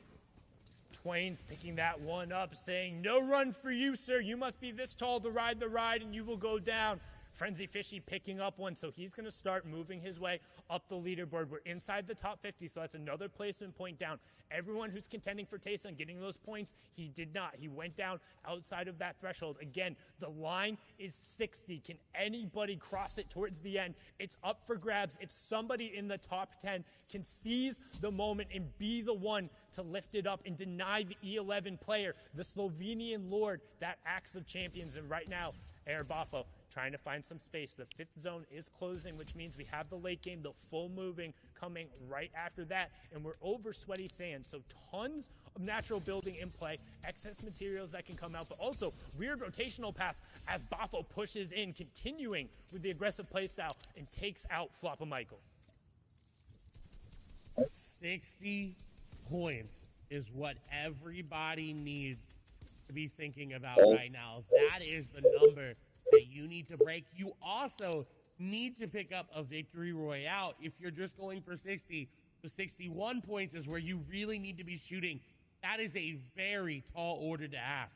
S1: Twain's picking that one up, saying, "No run for you, sir. You must be this tall to ride the ride, and you will go down." Frenzy Fishy picking up one, so he's going to start moving his way up the leaderboard. We're inside the top 50, so that's another placement point down. Everyone who's contending for Tayson getting those points, he did not. He went down outside of that threshold. Again, the line is 60. Can anybody cross it towards the end? It's up for grabs. If somebody in the top 10 can seize the moment and be the one to lift it up and deny the E11 player, the Slovenian Lord, that Axe of Champions. And right now, Air Bafo trying to find some space. The 5th zone is closing, which means we have the late game, the full moving coming right after that, and we're over sweaty sand. So tons of natural building in play, excess materials that can come out, but also weird rotational paths as Bafo pushes in, continuing with the aggressive playstyle and takes out Floppa Michael.
S2: 60 points is what everybody needs to be thinking about right now. That is the number that you need to break. You also need to pick up a victory royale. If you're just going for 60, the 61 points is where you really need to be shooting. That is a very tall order to ask.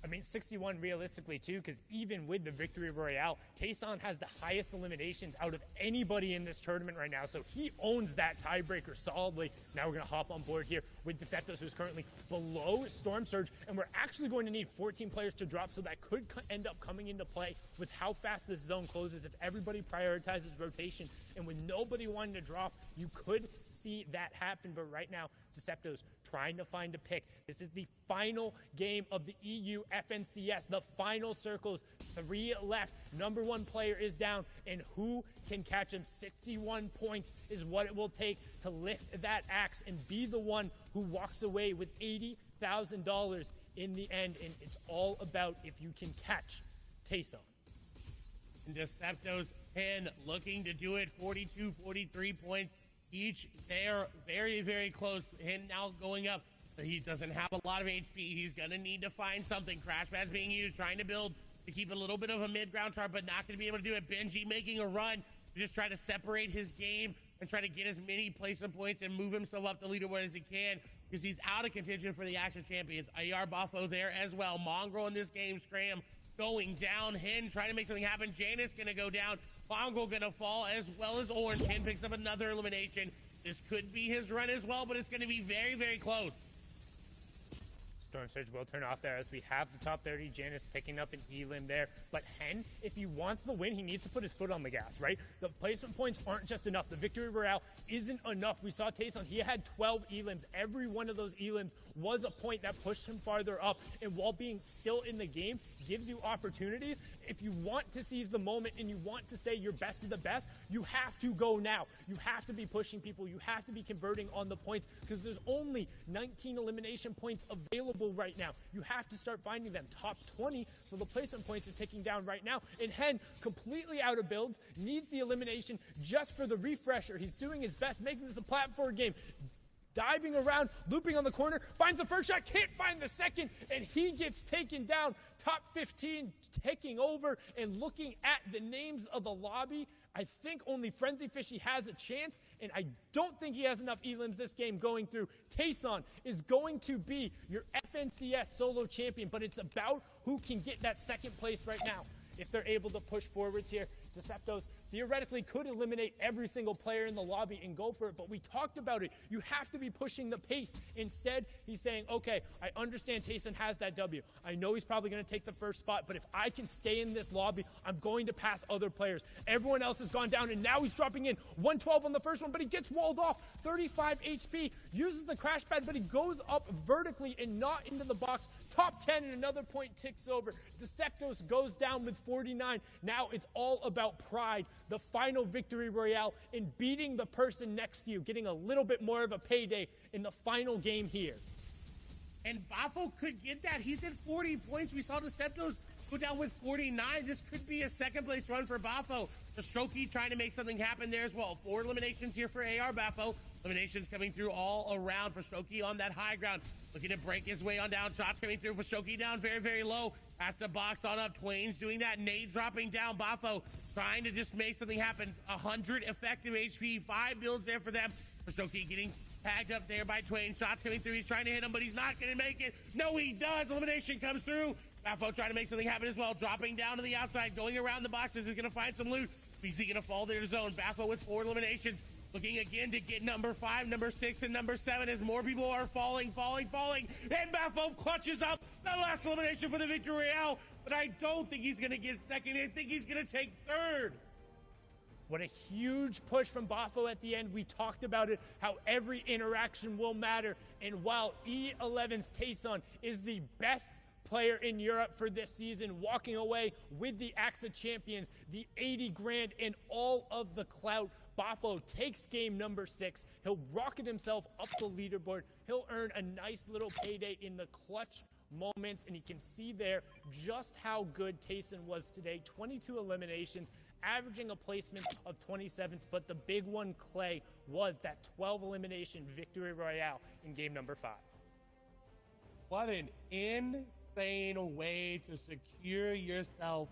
S1: I mean, 61 realistically, too, because even with the Victory Royale, Tayson has the highest eliminations out of anybody in this tournament right now, so he owns that tiebreaker solidly. Now we're going to hop on board here with Deceptos, who's currently below Storm Surge, and we're actually going to need 14 players to drop, so that could end up coming into play with how fast this zone closes. If everybody prioritizes rotation, and with nobody wanting to drop, you could see that happen, but right now, Deceptos trying to find a pick. This is the final game of the EU FNCS, the final circles. 3 left. Number 1 player is down, and who can catch him? 61 points is what it will take to lift that axe and be the one who walks away with $80,000 in the end, and it's all about if you can catch Tayson.
S2: And Deceptos 10 looking to do it. 42, 43 points each. They're very, very close. And now going up. He doesn't have a lot of HP. He's going to need to find something. Crash Pad's being used, trying to build to keep a little bit of a mid-ground chart, but not going to be able to do it. Benji making a run to just try to separate his game and try to get as many placement points and move himself up the leaderboard as he can, because he's out of contention for the Action Champions. AR Bafo there as well. Mongrel in this game. Scram going down. Hen trying to make something happen. Janice going to go down. Mongrel going to fall, as well as Orange. Hen picks up another elimination. This could be his run as well, but it's going to be very, very close.
S1: Storm Surge will turn off there as we have the top 30. Janus picking up an elim there. But Hen, if he wants the win, he needs to put his foot on the gas, right? The placement points aren't just enough. The Victory Royale isn't enough. We saw Tayson, he had 12 elims. Every one of those elims was a point that pushed him farther up. And while being still in the game gives you opportunities, if you want to seize the moment and you want to say your best is the best, you have to go now. You have to be pushing people. You have to be converting on the points because there's only 19 elimination points available right now. You have to start finding them. Top 20, so the placement points are ticking down right now. And Hen, completely out of builds, needs the elimination just for the refresher. He's doing his best, making this a platform game. Diving around, looping on the corner, finds the first shot, can't find the second, and he gets taken down. Top 15 taking over and looking at the names of the lobby. I think only Frenzy Fishy has a chance, and I don't think he has enough elims this game going through. Tayson is going to be your FNCS solo champion, but it's about who can get that second place right now. If they're able to push forwards here, Deceptos theoretically could eliminate every single player in the lobby and go for it, but we talked about it. You have to be pushing the pace. Instead, he's saying, okay, I understand Tayson has that W. I know he's probably going to take the first spot, but if I can stay in this lobby, I'm going to pass other players. Everyone else has gone down, and now he's dropping in 112 on the first one, but he gets walled off. 35 HP, uses the crash pad, but he goes up vertically and not into the box. Top 10, and another point ticks over. Deceptos goes down with 49. Now it's all about pride, the final victory royale, in beating the person next to you, getting a little bit more of a payday in the final game here.
S2: And Bafo could get that. He's at 40 points. We saw Deceptos go down with 49. This could be a second place run for Bafo. Strokey trying to make something happen there as well. 4 eliminations here for AR Bafo. Eliminations coming through all around for Strokey on that high ground. Looking to break his way on down. Shots coming through for Strokey down very, very low. Has to box on up. Twain's doing that. Nade dropping down. Bafo trying to just make something happen. 100 effective HP. 5 builds there for them. For Strokey getting tagged up there by Twain. Shots coming through. He's trying to hit him, but he's not going to make it. No, he does. Elimination comes through. Bafo trying to make something happen as well. Dropping down to the outside. Going around the boxes. He's going to find some loot. He's going to fall there to zone. Bafo with 4 eliminations. Looking again to get number 5, number 6, and number 7 as more people are falling. And Bafo clutches up the last elimination for the Victory Royale. But I don't think he's going to get second. I think he's going to take third.
S1: What a huge push from Bafo at the end. We talked about it, how every interaction will matter. And while E11's Tayson is the best player in Europe for this season, walking away with the AXA champions, the 80 grand, and all of the clout, Bafo takes game number 6. He'll rocket himself up the leaderboard. He'll earn a nice little payday in the clutch moments, and you can see there just how good Tayson was today. 22 eliminations, averaging a placement of 27th, but the big one, Clay, was that 12 elimination victory royale in game number 5.
S2: What an insane way to secure yourself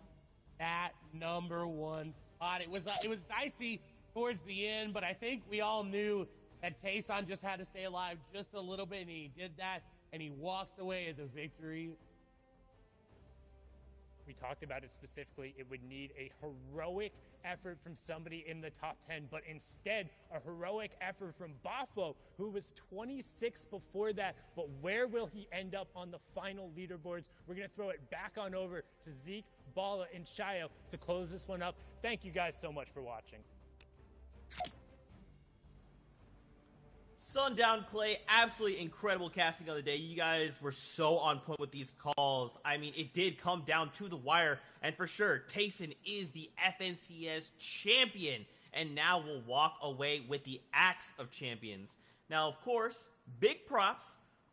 S2: that number 1 spot. It was dicey towards the end, but I think we all knew that Tayson just had to stay alive just a little bit, and he did that, and he walks away with the victory.
S1: We talked about it specifically. It would need a heroic effort from somebody in the top 10, but instead a heroic effort from Bafo, who was 26 before that. But where will he end up on the final leaderboards? We're going to throw it back on over to Zeke, Bala, and Shayo to close this one up. Thank you guys so much for watching.
S3: Sundown Clay, absolutely incredible casting of the day. You guys were so on point with these calls. I mean, it did come down to the wire, and for sure, Tayson is the FNCS champion, and now will walk away with the Axe of Champions. Now, of course, big props,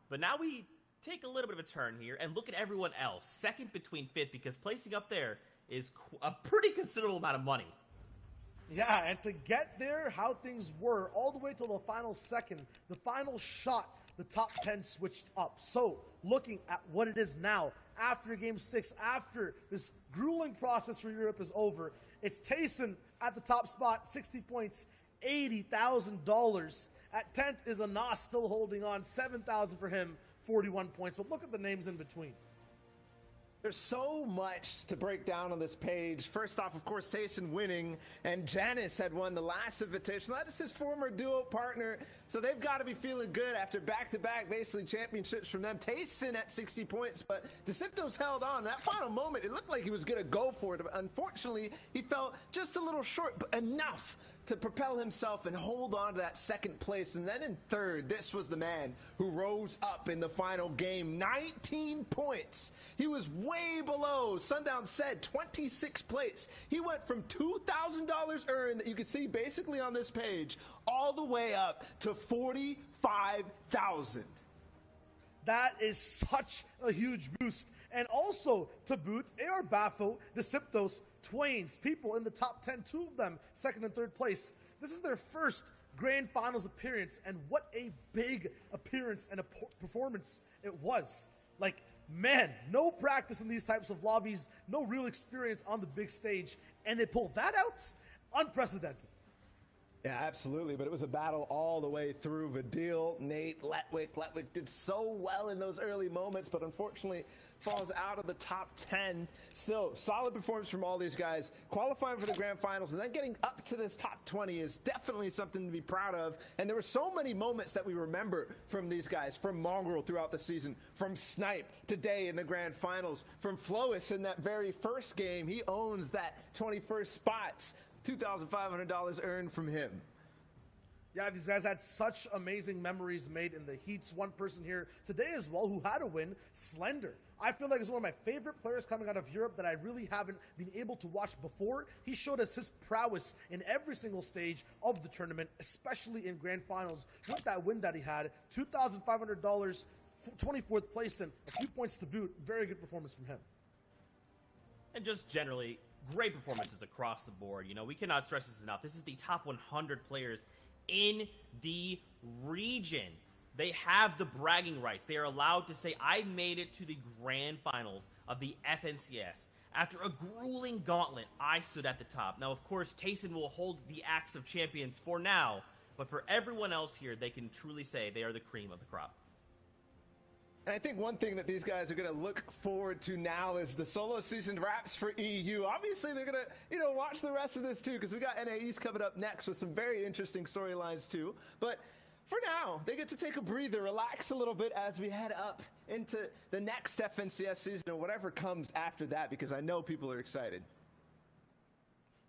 S3: but now we take a little bit of a turn here and look at everyone else, second between fifth, because placing up there is a pretty considerable amount of money.
S5: Yeah, and to get there, how things were, all the way till the final second, the final shot, the top 10 switched up. So, looking at what it is now, after Game 6, after this grueling process for Europe is over, it's Tayson at the top spot, 60 points, $80,000. At 10th is Anas still holding on, $7,000 for him, 41 points. But look at the names in between.
S4: There's so much to break down on this page. First off, of course, Tayson winning, and Janice had won the last invitation. That is his former duo partner, so they've got to be feeling good after back-to-back, basically, championships from them. Tayson at 60 points, but Deceptos held on. That final moment, it looked like he was going to go for it, but unfortunately, he fell just a little short, but enough to propel himself and hold on to that second place. And then in third, this was the man who rose up in the final game. 19 points. He was way below Sundown said 26th place. He went from $2,000 earned that you can see basically on this page all the way up to $45,000.
S5: That is such a huge boost. And also, to boot, AR Bafo, Deceptos, Twains, people in the top 10, two of them, second and third place. This is their first Grand Finals appearance, and what a big appearance and a performance it was. Like, man, no practice in these types of lobbies, no real experience on the big stage, and they pulled that out? Unprecedented.
S4: Yeah, absolutely. But it was a battle all the way through. Vadil, Nate, Letwick. Letwick did so well in those early moments, but unfortunately falls out of the top 10. Still, solid performance from all these guys. Qualifying for the grand finals and then getting up to this top 20 is definitely something to be proud of. And there were so many moments that we remember from these guys, from Mongrel throughout the season, from Snipe today in the grand finals, from Flois in that very first game. He owns that 21st spot. $2,500 earned from him.
S5: Yeah, these guys had such amazing memories made in the heats. One person here today as well who had a win, Slender. I feel like he's one of my favorite players coming out of Europe that I really haven't been able to watch before. He showed us his prowess in every single stage of the tournament, especially in grand finals with that win that he had. $2,500, 24th place, and a few points to boot. Very good performance from him.
S3: And just generally, great performances across the board. You know, we cannot stress this enough. This is the top 100 players in the region. They have the bragging rights. They are allowed to say, I made it to the grand finals of the FNCS. After a grueling gauntlet, I stood at the top. Now, of course, Tayson will hold the axe of champions for now, but for everyone else here, they can truly say they are the cream of the crop.
S4: And I think one thing that these guys are going to look forward to now is the solo season wraps for EU. Obviously, they're going to, watch the rest of this too, because we got NA East coming up next with some very interesting storylines too. But for now, they get to take a breather, relax a little bit as we head up into the next FNCS season or whatever comes after that, because I know people are excited.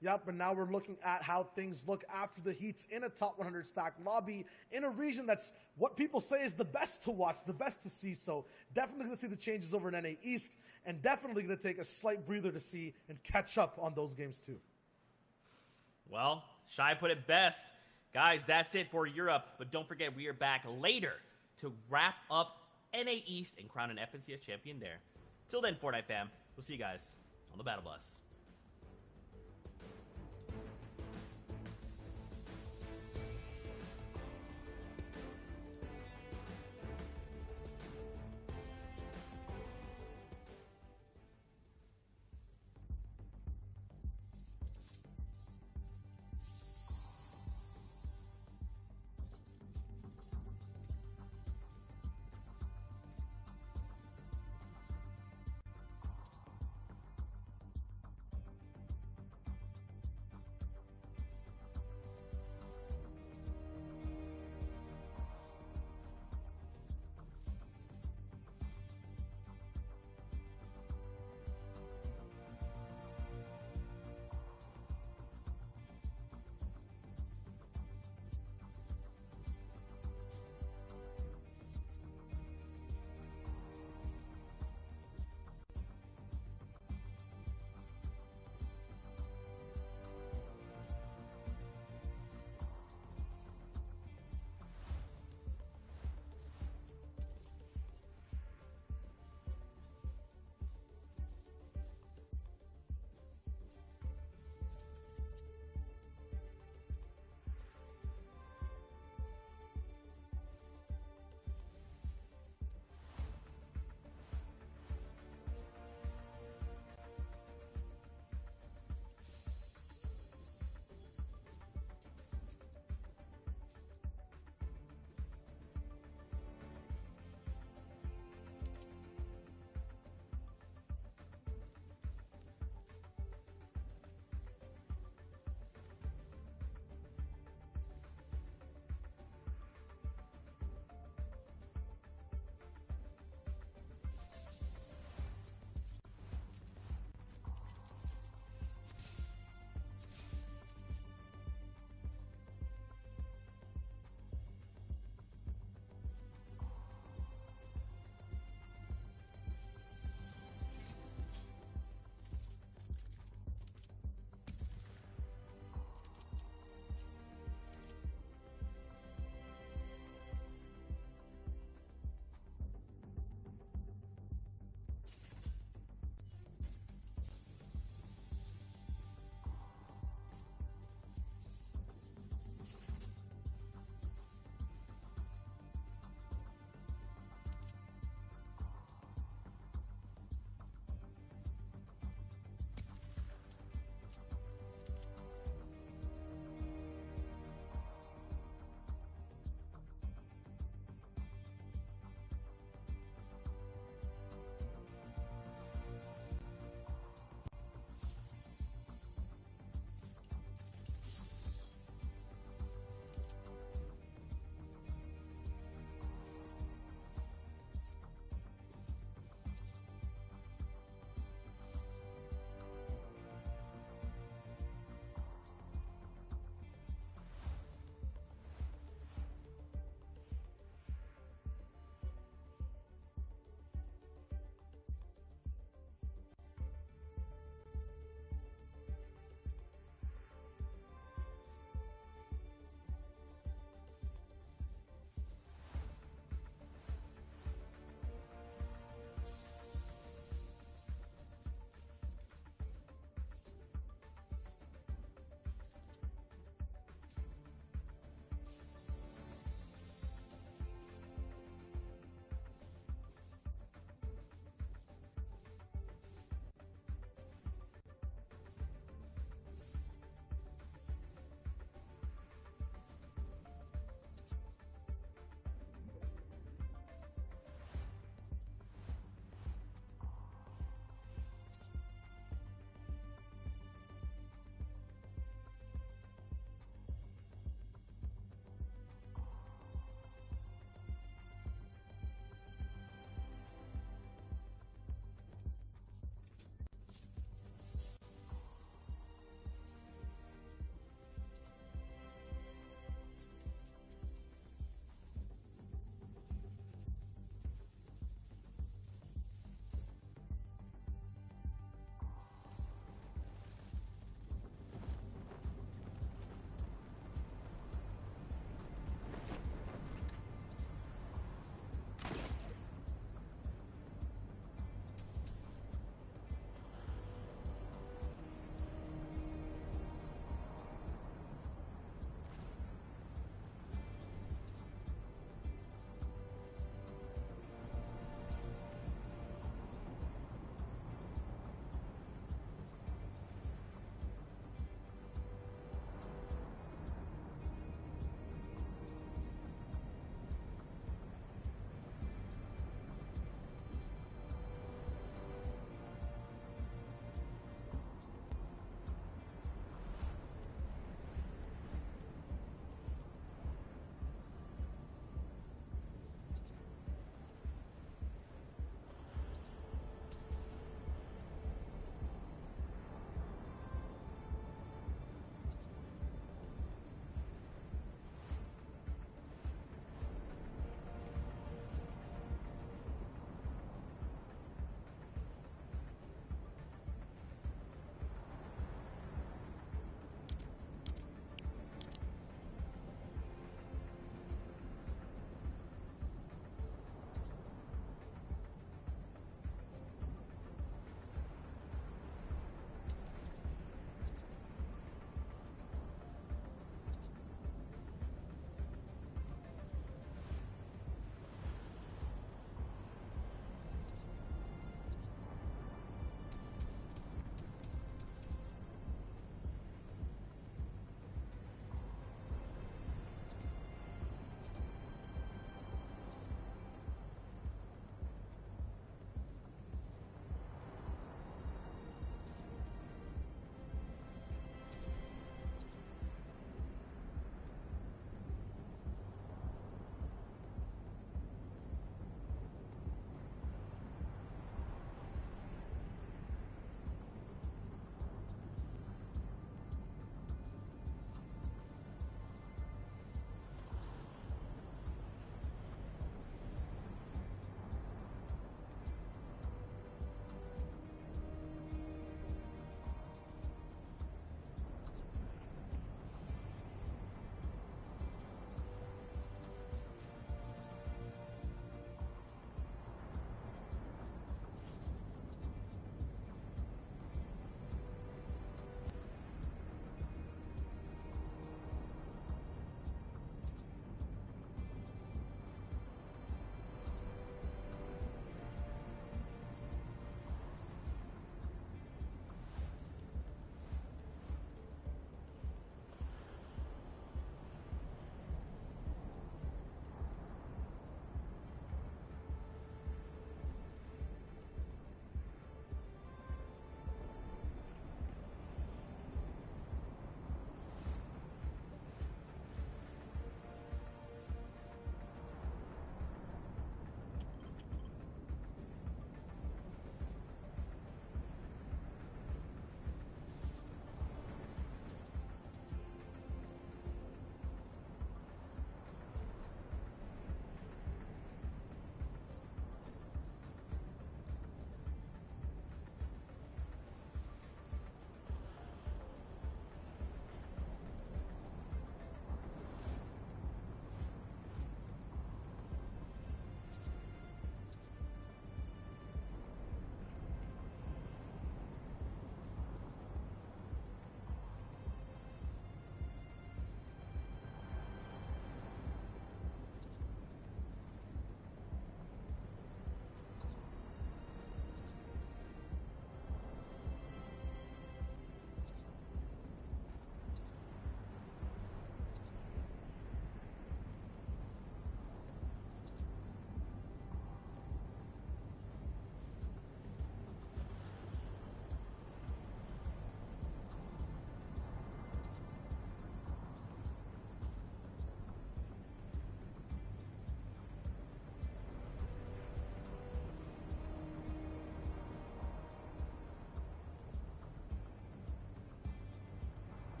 S5: Yep, and now we're looking at how things look after the heats in a top 100 stack lobby in a region that's what people say is the best to watch, the best to see. So definitely going to see the changes over in NA East, and definitely going to take a slight breather to see and catch up on those games too.
S3: Well, Shy put it best. Guys, that's it for Europe, but don't forget we are back later to wrap up NA East and crown an FNCS champion there. Till then, Fortnite fam, we'll see you guys on the Battle Bus.